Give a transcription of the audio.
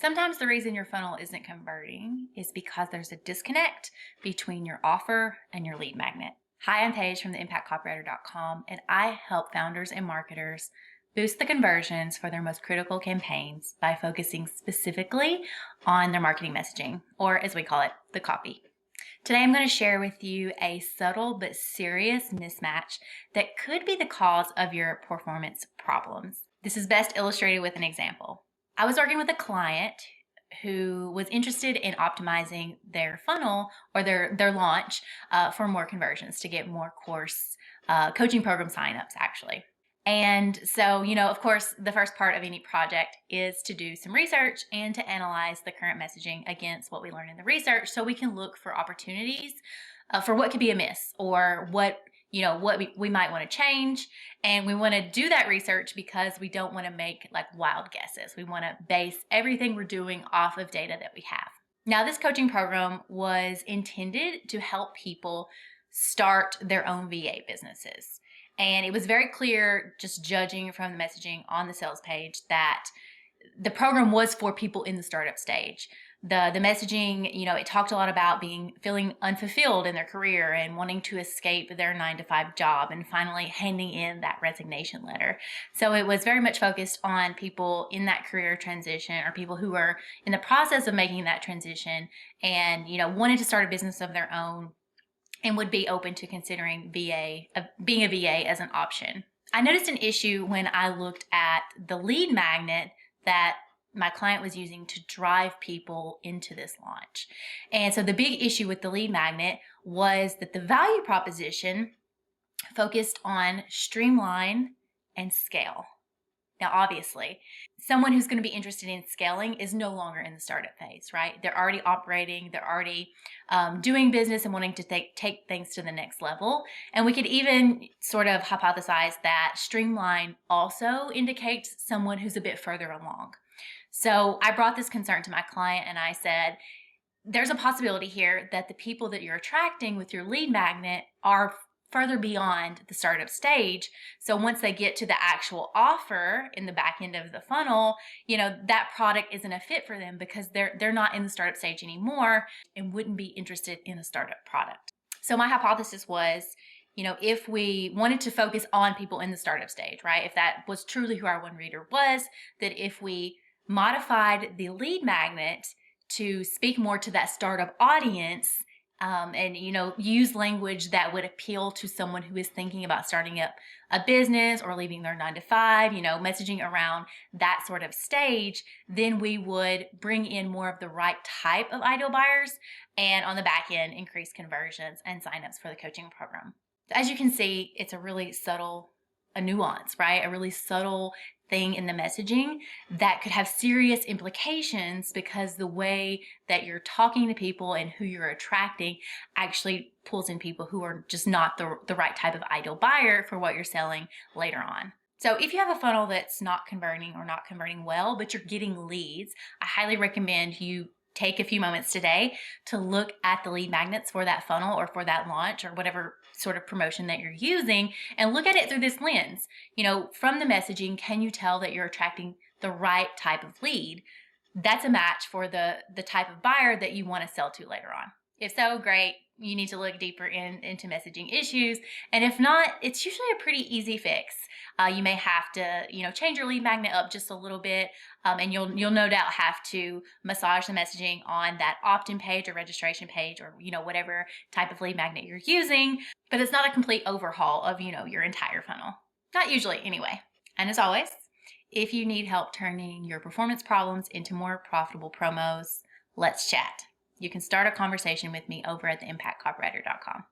Sometimes the reason your funnel isn't converting is because there's a disconnect between your offer and your lead magnet. Hi, I'm Paige from theimpactcopywriter.com, and I help founders and marketers boost the conversions for their most critical campaigns by focusing specifically on their marketing messaging, or as we call it, the copy. Today, I'm going to share with you a subtle but serious mismatch that could be the cause of your performance problems. This is best illustrated with an example. I was working with a client who was interested in optimizing their funnel or their launch for more conversions to get more course coaching program signups, actually. And so, of course, the first part of any project is to do some research and to analyze the current messaging against what we learned in the research so we can look for opportunities for what could be amiss or what we might want to change. And we want to do that research because we don't want to make like wild guesses. We want to base everything we're doing off of data that we have. Now, this coaching program was intended to help people start their own VA businesses. And it was very clear, just judging from the messaging on the sales page, that the program was for people in the startup stage. The messaging, it talked a lot about feeling unfulfilled in their career and wanting to escape their 9-to-5 job and finally handing in that resignation letter. So it was very much focused on people in that career transition or people who are in the process of making that transition and, wanted to start a business of their own and would be open to considering being a VA as an option. I noticed an issue when I looked at the lead magnet that my client was using to drive people into this launch. And so the big issue with the lead magnet was that the value proposition focused on streamline and scale. Now, obviously, someone who's going to be interested in scaling is no longer in the startup phase, right? They're already operating, they're already doing business and wanting to take things to the next level. And we could even sort of hypothesize that streamline also indicates someone who's a bit further along. So I brought this concern to my client and I said, there's a possibility here that the people that you're attracting with your lead magnet are further beyond the startup stage. So once they get to the actual offer in the back end of the funnel, that product isn't a fit for them because they're not in the startup stage anymore and wouldn't be interested in a startup product. So my hypothesis was, if we wanted to focus on people in the startup stage, right? If that was truly who our one reader was, that if we modified the lead magnet to speak more to that startup audience, and use language that would appeal to someone who is thinking about starting up a business or leaving their 9-to-5, messaging around that sort of stage, then we would bring in more of the right type of ideal buyers and on the back end increase conversions and signups for the coaching program. As you can see, it's a really subtle nuance, right? A really subtle thing in the messaging that could have serious implications because the way that you're talking to people and who you're attracting actually pulls in people who are just not the right type of ideal buyer for what you're selling later on. So if you have a funnel that's not converting or not converting well, but you're getting leads, I highly recommend you take a few moments today to look at the lead magnets for that funnel or for that launch or whatever sort of promotion that you're using and look at it through this lens. From the messaging, can you tell that you're attracting the right type of lead? That's a match for the type of buyer that you want to sell to later on. If so, great. You need to look deeper into messaging issues. And if not, it's usually a pretty easy fix. You may have to, change your lead magnet up just a little bit, and you'll no doubt have to massage the messaging on that opt-in page or registration page or, whatever type of lead magnet you're using. But it's not a complete overhaul of, your entire funnel. Not usually anyway. And as always, if you need help turning your performance problems into more profitable promos, let's chat. You can start a conversation with me over at theimpactcopywriter.com.